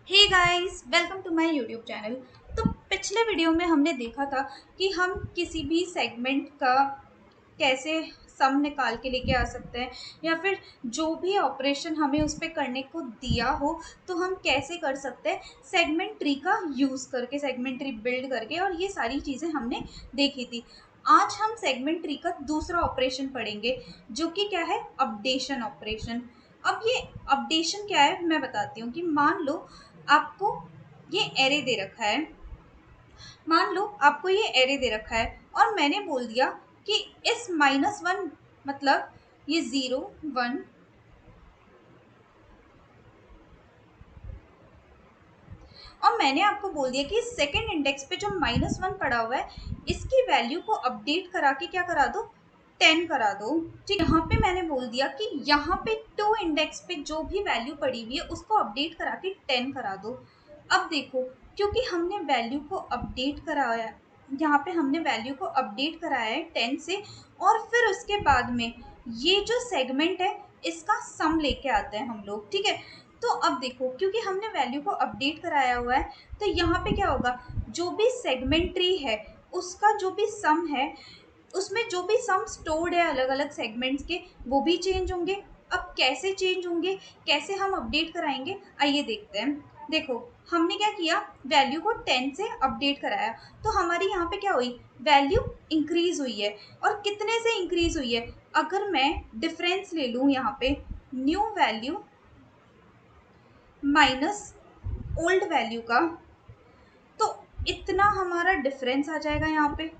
Hey guys, welcome to my YouTube channel. तो पिछले video में हमने देखा था कि हम किसी भी सेगमेंट का कैसे सम निकाल के लेके आ सकते हैं, या फिर जो भी ऑपरेशन हमें उस पर करने को दिया हो तो हम कैसे कर सकते हैं सेगमेंट ट्री का यूज़ करके, सेगमेंट ट्री बिल्ड करके। और ये सारी चीज़ें हमने देखी थी। आज हम सेगमेंट ट्री का दूसरा ऑपरेशन पढ़ेंगे, जो कि क्या है, अपडेशन ऑपरेशन। अब ये अपडेशन क्या है मैं बताती हूँ। कि मान लो आपको ये एरे दे रखा है, मान लो आपको ये एरे दे रखा है और मैंने बोल दिया कि इस -1 मतलब ये 0 1 और मैंने आपको बोल दिया कि सेकेंड इंडेक्स पे जो -1 पड़ा हुआ है इसकी वैल्यू को अपडेट करा के क्या करा दो, 10 करा दो। ठीक, यहाँ पे मैंने बोल दिया कि यहाँ पे 2 इंडेक्स पे जो भी वैल्यू पड़ी हुई है उसको अपडेट करा के 10 करा दो। अब देखो, क्योंकि हमने वैल्यू को अपडेट कराया, यहाँ पे हमने वैल्यू को अपडेट कराया है 10 से, और फिर उसके बाद में ये जो सेगमेंट है इसका सम लेके आते हैं हम लोग। ठीक है, तो अब देखो, क्योंकि हमने वैल्यू को अपडेट कराया हुआ है तो यहाँ पे क्या होगा, जो भी सेगमेंट ट्री है उसका जो भी सम है, उसमें जो भी सम स्टोर्ड है अलग अलग सेगमेंट्स के, वो भी चेंज होंगे। अब कैसे चेंज होंगे, कैसे हम अपडेट कराएंगे, आइए देखते हैं। देखो, हमने क्या किया, वैल्यू को 10 से अपडेट कराया तो हमारी यहाँ पे क्या हुई, वैल्यू इंक्रीज हुई है। और कितने से इंक्रीज हुई है, अगर मैं डिफरेंस ले लूँ यहाँ पे, new value minus old value का, तो इतना हमारा डिफरेंस आ जाएगा यहाँ पे।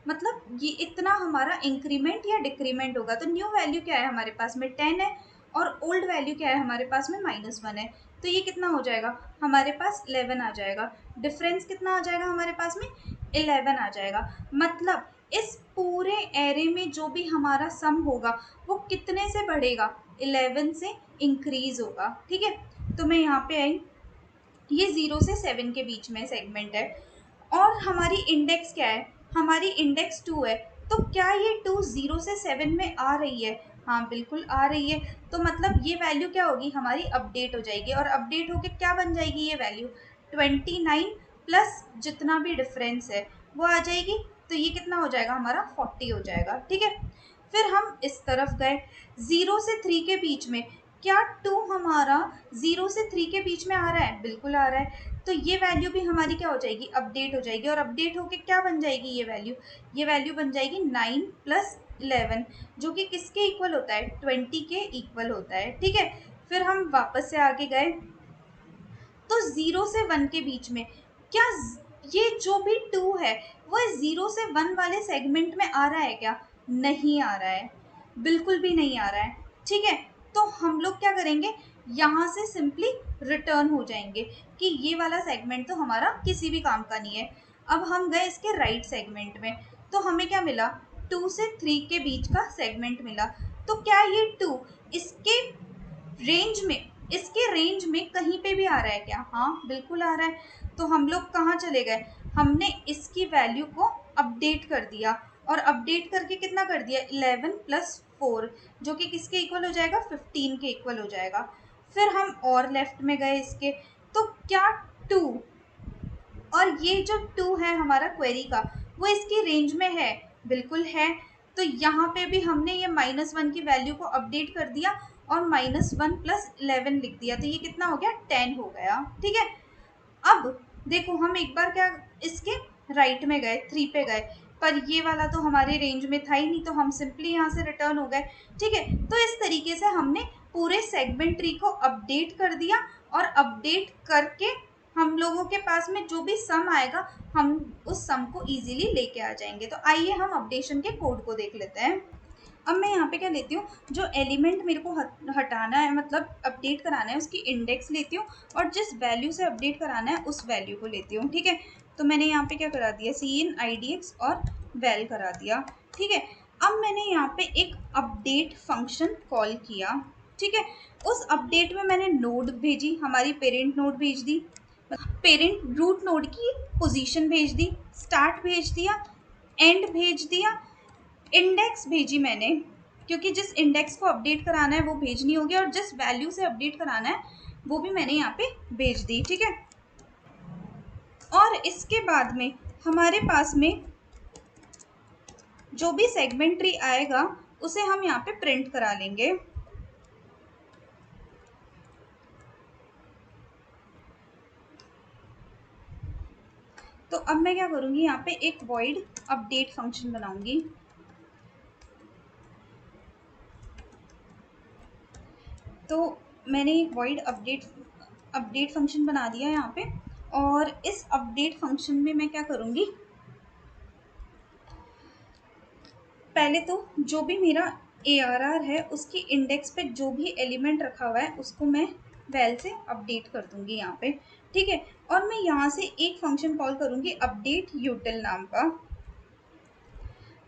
मतलब ये इतना हमारा इंक्रीमेंट या डिक्रीमेंट होगा। तो न्यू वैल्यू क्या है हमारे पास में, 10 है, और ओल्ड वैल्यू क्या है हमारे पास में, -1 है। तो ये कितना हो जाएगा हमारे पास, 11 आ जाएगा। डिफरेंस कितना आ जाएगा हमारे पास में, 11 आ जाएगा। मतलब इस पूरे एरे में जो भी हमारा सम होगा वो कितने से बढ़ेगा, 11 से इंक्रीज होगा। ठीक है, तो मैं यहाँ पे आई, ये 0 से 7 के बीच में सेगमेंट है, और हमारी इंडेक्स क्या है, हमारी इंडेक्स 2 है। तो क्या ये 2 0 से 7 में आ रही है, हाँ बिल्कुल आ रही है। तो मतलब ये वैल्यू क्या होगी हमारी, अपडेट हो जाएगी, और अपडेट होके क्या बन जाएगी ये वैल्यू, 29 प्लस जितना भी डिफरेंस है वो आ जाएगी। तो ये कितना हो जाएगा हमारा, 40 हो जाएगा। ठीक है, फिर हम इस तरफ गए, 0 से 3 के बीच में, क्या 2 हमारा 0 से 3 के बीच में आ रहा है, बिल्कुल आ रहा है। तो ये वैल्यू भी हमारी क्या हो जाएगी, अपडेट हो जाएगी, और अपडेट होके क्या बन जाएगी ये वैल्यू बन जाएगी 9 प्लस 11, जो कि किसके इक्वल होता है, 20 के इक्वल होता है। ठीक है, फिर हम वापस से आगे गए, तो 0 से 1 के बीच में, क्या ये जो भी 2 है वो 0 से 1 वाले सेगमेंट में आ रहा है क्या, नहीं आ रहा है, बिल्कुल भी नहीं आ रहा है। ठीक है, तो हम लोग क्या करेंगे, यहाँ से सिंपली रिटर्न हो जाएंगे कि ये वाला सेगमेंट तो हमारा किसी भी काम का नहीं है। अब हम गए इसके राइट सेगमेंट में, तो हमें क्या मिला, 2 से 3 के बीच का सेगमेंट मिला। तो क्या ये 2 इसके रेंज में, इसके रेंज में कहीं पे भी आ रहा है क्या, हाँ बिल्कुल आ रहा है। तो हम लोग कहाँ चले गए, हमने इसकी वैल्यू को अपडेट कर दिया, और अपडेट करके कितना कर दिया, 11 प्लस 4, जो कि किसके इक्वल हो जाएगा, 15 के इक्वल हो जाएगा। फिर हम और लेफ्ट में गए इसके, तो क्या 2, और ये जो 2 है हमारा क्वेरी का, वो इसकी रेंज में है, बिल्कुल है। तो यहाँ पे भी हमने ये -1 की वैल्यू को अपडेट कर दिया और -1 प्लस 11 लिख दिया, तो ये कितना हो गया, 10 हो गया। ठीक है, अब देखो, हम एक बार क्या, इसके राइट में गए, 3 पे गए, पर ये वाला तो हमारे रेंज में था ही नहीं, तो हम सिंपली यहाँ से रिटर्न हो गए। ठीक है, तो इस तरीके से हमने पूरे सेगमेंट ट्री को अपडेट कर दिया, और अपडेट करके हम लोगों के पास में जो भी सम आएगा हम उस सम को इजीली लेके आ जाएंगे। तो आइए हम अपडेशन के कोड को देख लेते हैं। अब मैं यहाँ पे क्या लेती हूँ, जो एलिमेंट मेरे को हटाना है, मतलब अपडेट कराना है, उसकी इंडेक्स लेती हूँ, और जिस वैल्यू से अपडेट कराना है उस वैल्यू को लेती हूँ। ठीक है, तो मैंने यहाँ पे क्या करा दिया, cin idx और वैल करा दिया। ठीक है, अब मैंने यहाँ पे एक अपडेट फंक्शन कॉल किया। ठीक है, उस अपडेट में मैंने नोड भेजी, हमारी पेरेंट नोड भेज दी, पेरेंट रूट नोड की पोजीशन भेज दी, स्टार्ट भेज दिया, एंड भेज दिया, इंडेक्स भेजी मैंने, क्योंकि जिस इंडेक्स को अपडेट कराना है वो भेजनी होगी, और जिस वैल्यू से अपडेट कराना है वो भी मैंने यहाँ पे भेज दी। ठीक है, और इसके बाद में हमारे पास में जो भी सेगमेंट ट्री आएगा उसे हम यहाँ पे प्रिंट करा लेंगे। तो अब मैं क्या करूँगी, यहाँ पे एक वॉइड अपडेट फंक्शन बनाऊंगी। तो मैंने एक वॉइड अपडेट फंक्शन बना दिया यहाँ पे, और इस अपडेट फंक्शन में मैं क्या करूँगी, पहले तो जो भी मेरा ARR है उसकी इंडेक्स पे जो भी एलिमेंट रखा हुआ है उसको मैं वैल से अपडेट कर दूंगी यहाँ पे। ठीक है, और मैं यहाँ से एक फंक्शन कॉल करूँगी अपडेट यूटिल नाम का,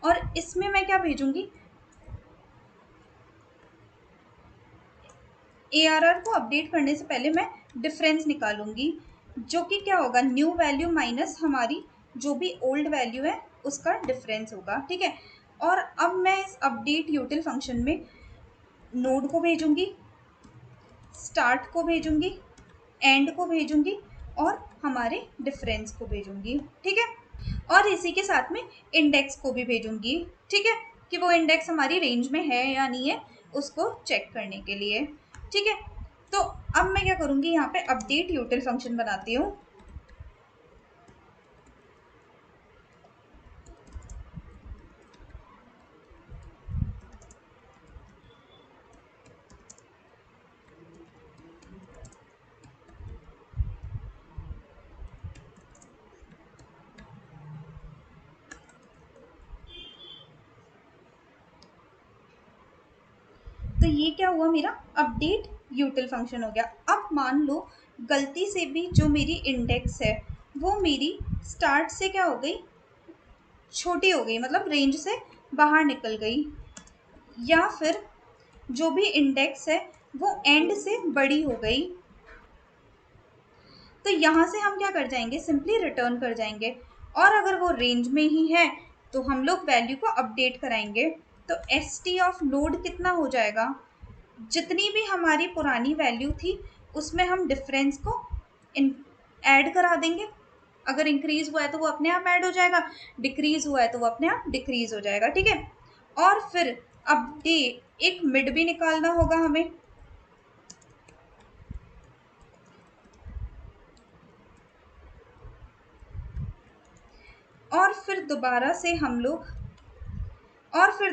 और इसमें मैं क्या भेजूंगी, ARR को अपडेट करने से पहले मैं डिफरेंस निकालूंगी, जो कि क्या होगा, न्यू वैल्यू माइनस हमारी जो भी ओल्ड वैल्यू है उसका डिफरेंस होगा। ठीक है, और अब मैं इस अपडेट यूटिल फंक्शन में नोड को भेजूंगी, स्टार्ट को भेजूंगी, एंड को भेजूंगी, और हमारे डिफरेंस को भेजूंगी। ठीक है, और इसी के साथ में इंडेक्स को भी भेजूंगी। ठीक है, कि वो इंडेक्स हमारी रेंज में है या नहीं है उसको चेक करने के लिए। ठीक है, तो अब मैं क्या करूँगी, यहाँ पे अपडेट यूटिल फंक्शन बनाती हूँ। तो ये क्या हुआ, मेरा अपडेट यूटिल फंक्शन हो गया। अब मान लो गलती से भी जो मेरी इंडेक्स है वो मेरी स्टार्ट से क्या हो गई, छोटी हो गई, मतलब रेंज से बाहर निकल गई, या फिर जो भी इंडेक्स है वो एंड से बड़ी हो गई, तो यहाँ से हम क्या कर जाएंगे, सिंपली रिटर्न कर जाएंगे। और अगर वो रेंज में ही है तो हम लोग वैल्यू को अपडेट कराएंगे। तो st ऑफ नोड कितना हो जाएगा, जितनी भी हमारी पुरानी वैल्यू थी उसमें हम डिफरेंस को ऐड करा देंगे। अगर इंक्रीज हुआ है तो वो अपने आप ऐड हो जाएगा, डिक्रीज हुआ है तो वो अपने आप डिक्रीज हो जाएगा। ठीक है, और फिर अपडेट एक मिड भी निकालना होगा हमें। और फिर दोबारा से हम लोग और फिर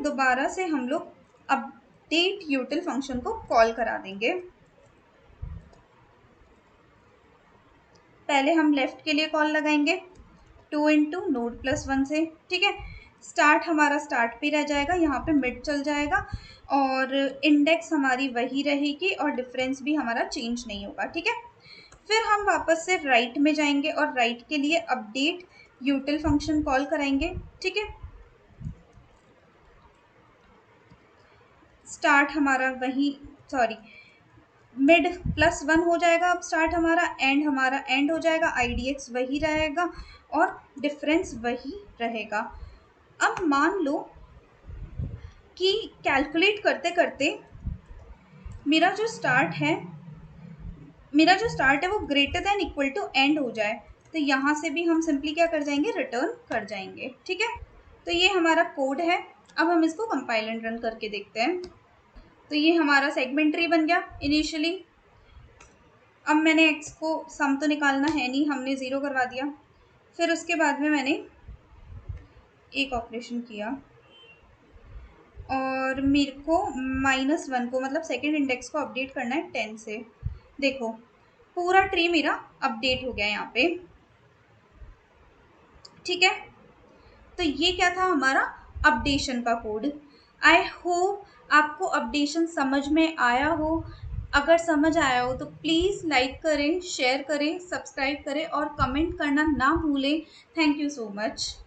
दोबारा से हम लोग अपडेट यूटिल फंक्शन को कॉल करा देंगे। पहले हम लेफ्ट के लिए कॉल लगाएंगे 2 इंटू नोड प्लस 1 से। ठीक है, स्टार्ट हमारा स्टार्ट पे रह जाएगा, यहाँ पे मिड चल जाएगा, और इंडेक्स हमारी वही रहेगी, और डिफरेंस भी हमारा चेंज नहीं होगा। ठीक है, फिर हम वापस से राइट में जाएंगे और राइट के लिए अपडेट यूटिल फंक्शन कॉल कराएंगे। ठीक है, स्टार्ट हमारा वही, सॉरी, मिड प्लस 1 हो जाएगा, अब स्टार्ट हमारा एंड हो जाएगा, IDX वही रहेगा और डिफरेंस वही रहेगा। अब मान लो कि कैलकुलेट करते करते मेरा जो स्टार्ट है वो greater than equal to end हो जाए, तो यहाँ से भी हम सिंपली क्या कर जाएंगे, रिटर्न कर जाएंगे। ठीक है, तो ये हमारा कोड है। अब हम इसको कंपाइल एंड रन करके देखते हैं। तो ये हमारा सेगमेंट ट्री बन गया इनिशियली। अब मैंने x को सम तो निकालना है नहीं, हमने 0 करवा दिया। फिर उसके बाद में मैंने एक ऑपरेशन किया, और मेरे को -1 को, मतलब सेकेंड इंडेक्स को अपडेट करना है 10 से। देखो पूरा ट्री मेरा अपडेट हो गया यहाँ पे। ठीक है, तो ये क्या था, हमारा अपडेशन का कोड। आई होप आपको अपडेशन समझ में आया हो। अगर समझ आया हो तो प्लीज़ लाइक करें, शेयर करें, सब्सक्राइब करें और कमेंट करना ना भूलें। Thank you so much.